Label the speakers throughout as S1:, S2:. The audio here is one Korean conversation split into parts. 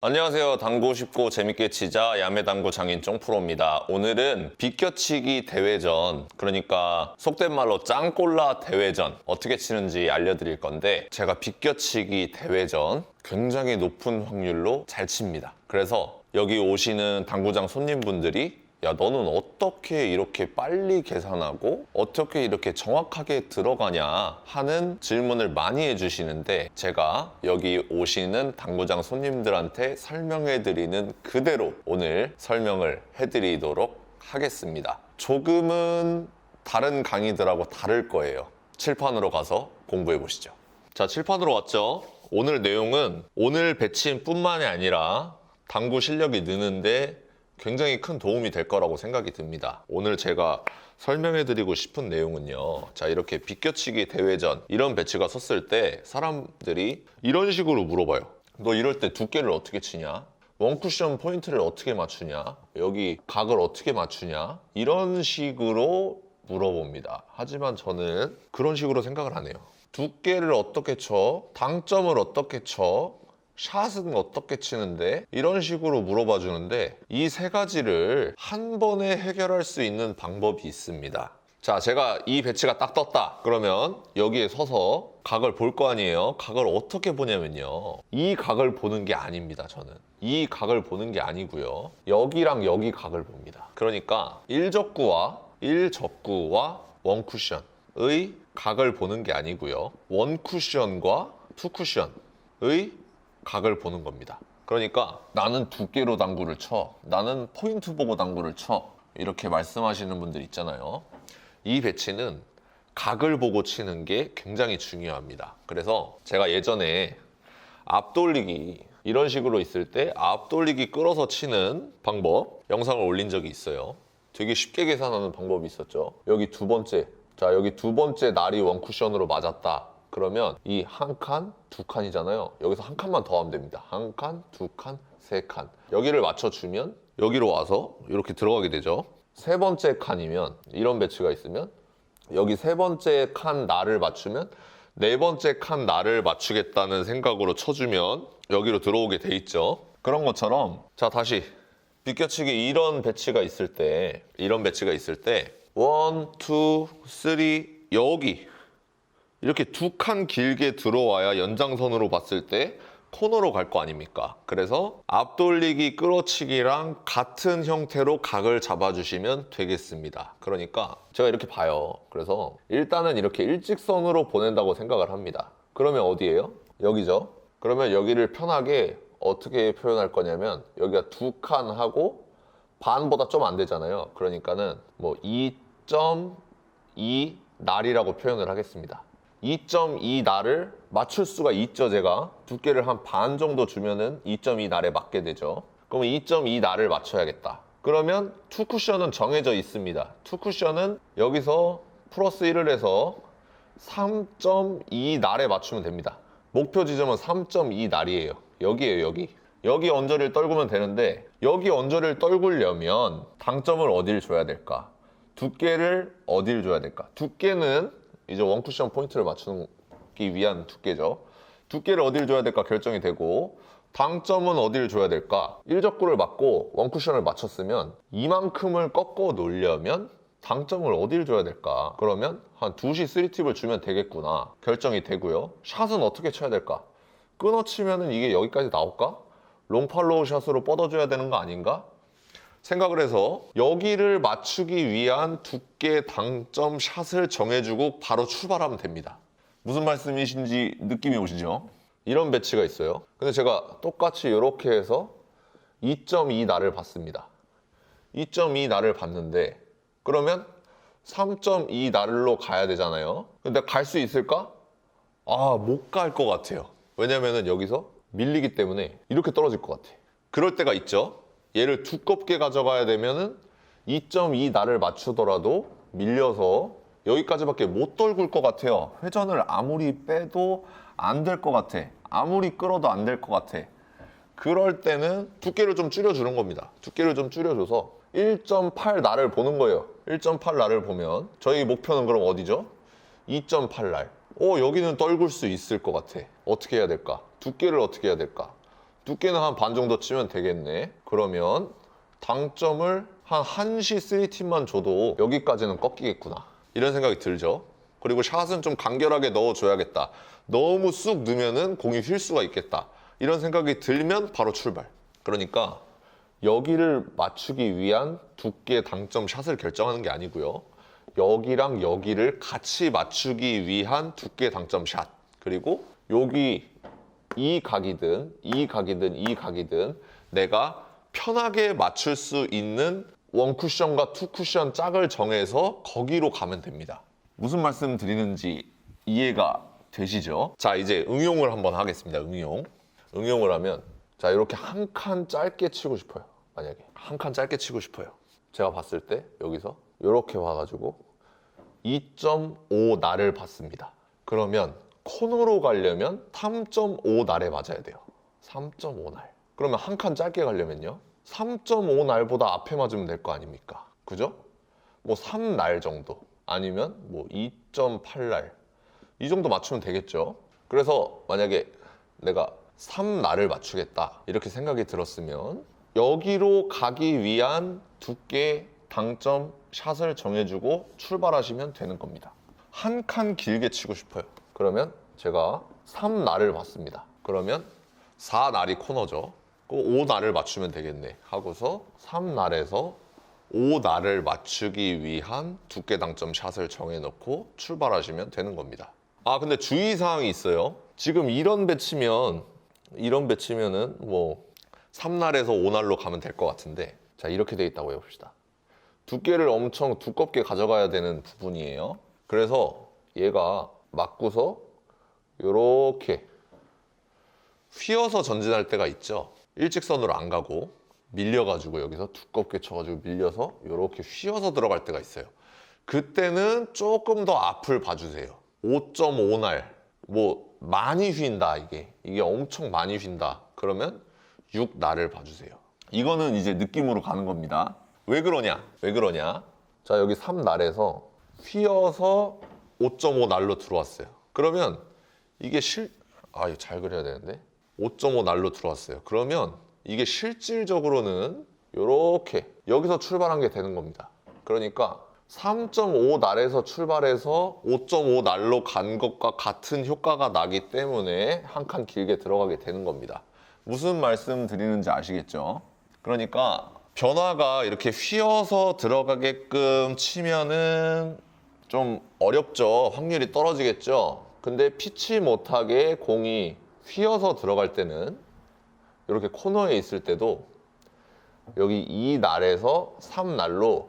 S1: 안녕하세요. 당구 쉽고 재밌게 치자 야매당구 장인 쫑프로입니다. 오늘은 비껴치기 대회전, 그러니까 속된 말로 짱꼴라 대회전 어떻게 치는지 알려드릴 건데, 제가 비껴치기 대회전 굉장히 높은 확률로 잘 칩니다. 그래서 여기 오시는 당구장 손님분들이 야, 너는 어떻게 이렇게 빨리 계산하고 어떻게 이렇게 정확하게 들어가냐 하는 질문을 많이 해주시는데, 제가 여기 오시는 당구장 손님들한테 설명해드리는 그대로 오늘 설명을 해드리도록 하겠습니다. 조금은 다른 강의들하고 다를 거예요. 칠판으로 가서 공부해 보시죠. 자, 칠판으로 왔죠? 오늘 내용은 오늘 배치뿐만이 아니라 당구 실력이 느는데 굉장히 큰 도움이 될 거라고 생각이 듭니다. 오늘 제가 설명해드리고 싶은 내용은요, 자, 이렇게 비껴치기 대회전 이런 배치가 섰을 때 사람들이 이런 식으로 물어봐요. 너 이럴 때 두께를 어떻게 치냐? 원쿠션 포인트를 어떻게 맞추냐? 여기 각을 어떻게 맞추냐? 이런 식으로 물어봅니다. 하지만 저는 그런 식으로 생각을 안 해요. 두께를 어떻게 쳐? 당점을 어떻게 쳐? 샷은 어떻게 치는데? 이런 식으로 물어봐 주는데, 이 세 가지를 한 번에 해결할 수 있는 방법이 있습니다. 자, 제가 이 배치가 딱 떴다 그러면 여기에 서서 각을 볼 거 아니에요. 각을 어떻게 보냐면요, 이 각을 보는 게 아닙니다. 저는 이 각을 보는 게 아니고요, 여기랑 여기 각을 봅니다. 그러니까 1접구와 원쿠션의 각을 보는 게 아니고요, 원쿠션과 투쿠션의 각을 보는 겁니다. 그러니까 나는 두께로 당구를 쳐, 나는 포인트 보고 당구를 쳐, 이렇게 말씀하시는 분들 있잖아요. 이 배치는 각을 보고 치는 게 굉장히 중요합니다. 그래서 제가 예전에 앞돌리기 이런 식으로 있을 때 앞돌리기 끌어서 치는 방법 영상을 올린 적이 있어요. 되게 쉽게 계산하는 방법이 있었죠. 여기 두 번째, 자, 여기 두 번째 날이 원쿠션으로 맞았다 그러면 이 한 칸, 두 칸이잖아요. 여기서 한 칸만 더 하면 됩니다. 한 칸, 두 칸, 세 칸. 여기를 맞춰주면 여기로 와서 이렇게 들어가게 되죠. 세 번째 칸이면, 이런 배치가 있으면 여기 세 번째 칸 날을 맞추면 네 번째 칸 날을 맞추겠다는 생각으로 쳐주면 여기로 들어오게 돼 있죠. 그런 것처럼, 자, 다시 비껴치기 이런 배치가 있을 때, 이런 배치가 있을 때 1, 2, 3 여기 이렇게 두 칸 길게 들어와야 연장선으로 봤을 때 코너로 갈 거 아닙니까? 그래서 앞돌리기 끌어치기랑 같은 형태로 각을 잡아주시면 되겠습니다. 그러니까 제가 이렇게 봐요. 그래서 일단은 이렇게 일직선으로 보낸다고 생각을 합니다. 그러면 어디예요? 여기죠. 그러면 여기를 편하게 어떻게 표현할 거냐면, 여기가 두 칸 하고 반보다 좀 안 되잖아요. 그러니까는 뭐 2.2 날이라고 표현을 하겠습니다. 2.2 날을 맞출 수가 있죠. 제가 두께를 한 반 정도 주면은 2.2 날에 맞게 되죠. 그러면 2.2 날을 맞춰야겠다. 그러면 투쿠션은 정해져 있습니다. 투쿠션은 여기서 플러스 1을 해서 3.2 날에 맞추면 됩니다. 목표 지점은 3.2 날이에요. 여기에요. 여기 언저리를 떨구면 되는데, 여기 언저리를 떨구려면 당점을 어디를 줘야 될까? 두께를 어디를 줘야 될까? 두께는 이제 원쿠션 포인트를 맞추기 위한 두께죠. 두께를 어디를 줘야 될까 결정이 되고, 당점은 어디를 줘야 될까? 1접구를 맞고 원쿠션을 맞췄으면 이만큼을 꺾어 놓으려면 당점을 어디를 줘야 될까? 그러면 한 2시 3팁을 주면 되겠구나 결정이 되고요. 샷은 어떻게 쳐야 될까? 끊어치면은 이게 여기까지 나올까? 롱팔로우 샷으로 뻗어줘야 되는 거 아닌가? 생각을 해서 여기를 맞추기 위한 두께 당점 샷을 정해주고 바로 출발하면 됩니다. 무슨 말씀이신지 느낌이 오시죠? 이런 배치가 있어요. 근데 제가 똑같이 이렇게 해서 2.2 날을 봤습니다. 2.2 날을 봤는데, 그러면 3.2 날로 가야 되잖아요. 근데 갈 수 있을까? 못 갈 것 같아요. 왜냐면은 여기서 밀리기 때문에 이렇게 떨어질 것 같아. 그럴 때가 있죠. 얘를 두껍게 가져가야 되면은 2.2 날을 맞추더라도 밀려서 여기까지밖에 못 떨굴 것 같아요. 회전을 아무리 빼도 안 될 것 같아. 아무리 끌어도 안 될 것 같아. 그럴 때는 두께를 좀 줄여주는 겁니다. 두께를 좀 줄여줘서 1.8 날을 보는 거예요. 1.8 날을 보면 저희 목표는 그럼 어디죠? 2.8 날. 여기는 떨굴 수 있을 것 같아. 어떻게 해야 될까? 두께를 어떻게 해야 될까? 두께는 한 반 정도 치면 되겠네. 그러면 당점을 한 1시 3팀만 줘도 여기까지는 꺾이겠구나. 이런 생각이 들죠. 그리고 샷은 좀 간결하게 넣어줘야겠다. 너무 쑥 넣으면은 공이 휠 수가 있겠다. 이런 생각이 들면 바로 출발. 그러니까 여기를 맞추기 위한 두께 당점 샷을 결정하는 게 아니고요. 여기랑 여기를 같이 맞추기 위한 두께 당점 샷. 그리고 여기 이 각이든 이 각이든 이 각이든 내가 편하게 맞출 수 있는 원 쿠션과 투 쿠션 짝을 정해서 거기로 가면 됩니다. 무슨 말씀 드리는지 이해가 되시죠? 자, 이제 응용을 한번 하겠습니다. 응용을 하면 자, 이렇게 한 칸 짧게 치고 싶어요. 만약에 한 칸 짧게 치고 싶어요. 제가 봤을 때 여기서 이렇게 와가지고 2.5 날을 봤습니다. 그러면 코너로 가려면 3.5 날에 맞아야 돼요. 3.5 날. 그러면 한 칸 짧게 가려면요. 3.5 날보다 앞에 맞으면 될 거 아닙니까? 그죠? 뭐 3날 정도. 아니면 뭐 2.8 날. 이 정도 맞추면 되겠죠. 그래서 만약에 내가 3날을 맞추겠다. 이렇게 생각이 들었으면 여기로 가기 위한 두께, 당점, 샷을 정해주고 출발하시면 되는 겁니다. 한 칸 길게 치고 싶어요. 그러면 제가 3날을 봤습니다. 그러면 4날이 코너죠. 5날을 맞추면 되겠네 하고서 3날에서 5날을 맞추기 위한 두께 당점 샷을 정해놓고 출발하시면 되는 겁니다. 아, 근데 주의사항이 있어요. 지금 이런 배치면은 뭐 3날에서 5날로 가면 될 것 같은데, 자, 이렇게 돼 있다고 해봅시다. 두께를 엄청 두껍게 가져가야 되는 부분이에요. 그래서 얘가 맞고서 이렇게 휘어서 전진할 때가 있죠. 일직선으로 안 가고 밀려가지고 여기서 두껍게 쳐가지고 밀려서 이렇게 휘어서 들어갈 때가 있어요. 그때는 조금 더 앞을 봐주세요. 5.5날 뭐 많이 휜다, 이게 엄청 많이 휜다 그러면 6날을 봐주세요. 이거는 이제 느낌으로 가는 겁니다. 왜 그러냐? 자, 여기 3날에서 휘어서 5.5날로 들어왔어요. 그러면 이게 이거 잘 그려야 되는데 5.5날로 들어왔어요. 그러면 이게 실질적으로는 이렇게 여기서 출발한 게 되는 겁니다. 그러니까 3.5날에서 출발해서 5.5날로 간 것과 같은 효과가 나기 때문에 한 칸 길게 들어가게 되는 겁니다. 무슨 말씀 드리는지 아시겠죠? 그러니까 변화가 이렇게 휘어서 들어가게끔 치면은 좀 어렵죠. 확률이 떨어지겠죠. 근데 피치 못하게 공이 휘어서 들어갈 때는 이렇게 코너에 있을 때도 여기 2날에서 3날로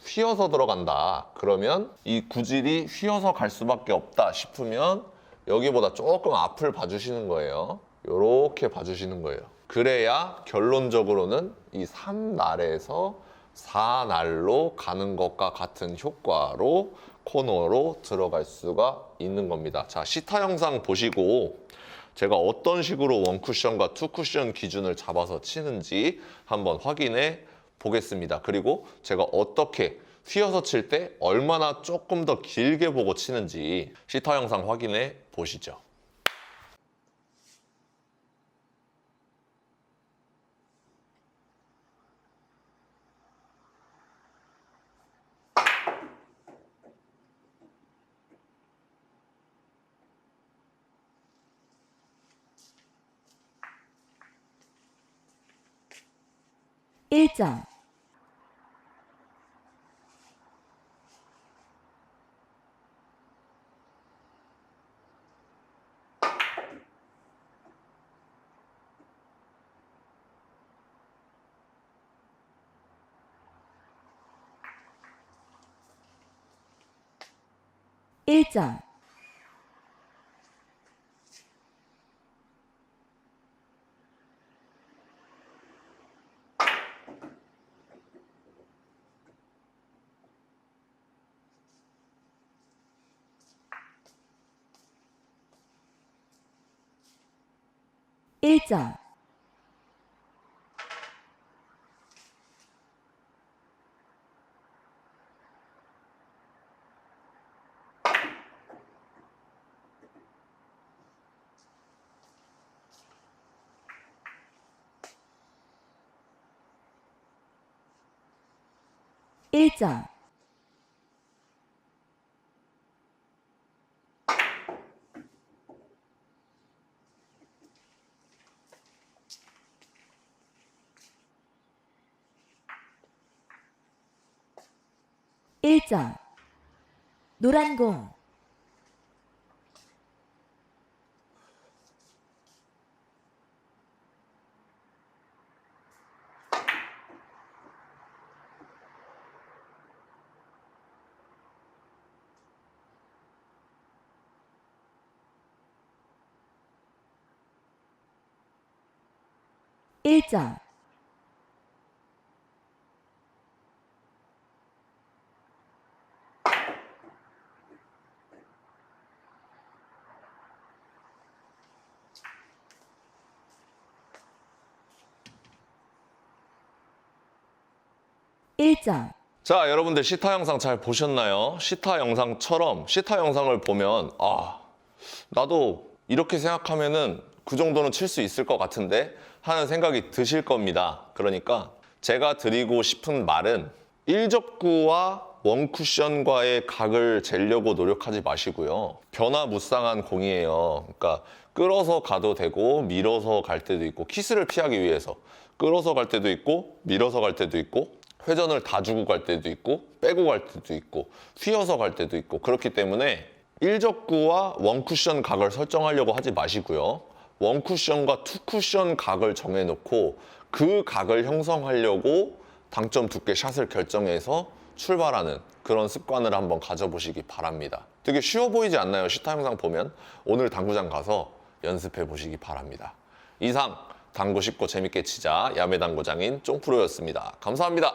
S1: 휘어서 들어간다. 그러면 이 구질이 휘어서 갈 수밖에 없다 싶으면 여기보다 조금 앞을 봐주시는 거예요. 이렇게 봐주시는 거예요. 그래야 결론적으로는 이 3날에서 4날로 가는 것과 같은 효과로 코너로 들어갈 수가 있는 겁니다. 자, 시타 영상 보시고 제가 어떤 식으로 원 쿠션과 투 쿠션 기준을 잡아서 치는지 한번 확인해 보겠습니다. 그리고 제가 어떻게 휘어서 칠 때 얼마나 조금 더 길게 보고 치는지 시타 영상 확인해 보시죠.
S2: 일점 일점 일점 1점. 1점. 노란 공. 1점. 1점.
S1: 자, 여러분들 시타 영상 잘 보셨나요? 시타 영상처럼 시타 영상을 보면 나도 이렇게 생각하면은 그 정도는 칠 수 있을 것 같은데 하는 생각이 드실 겁니다. 그러니까 제가 드리고 싶은 말은 1접구와 원쿠션과의 각을 재려고 노력하지 마시고요. 변화무쌍한 공이에요. 그러니까 끌어서 가도 되고 밀어서 갈 때도 있고, 키스를 피하기 위해서 끌어서 갈 때도 있고 밀어서 갈 때도 있고, 회전을 다 주고 갈 때도 있고 빼고 갈 때도 있고 휘어서 갈 때도 있고, 그렇기 때문에 1접구와 원쿠션 각을 설정하려고 하지 마시고요. 원쿠션과 투쿠션 각을 정해놓고 그 각을 형성하려고 당점 두께 샷을 결정해서 출발하는 그런 습관을 한번 가져보시기 바랍니다. 되게 쉬워 보이지 않나요? 시타 영상 보면. 오늘 당구장 가서 연습해 보시기 바랍니다. 이상 당구 쉽고 재밌게 치자 야매당구장인 쫑프로였습니다. 감사합니다.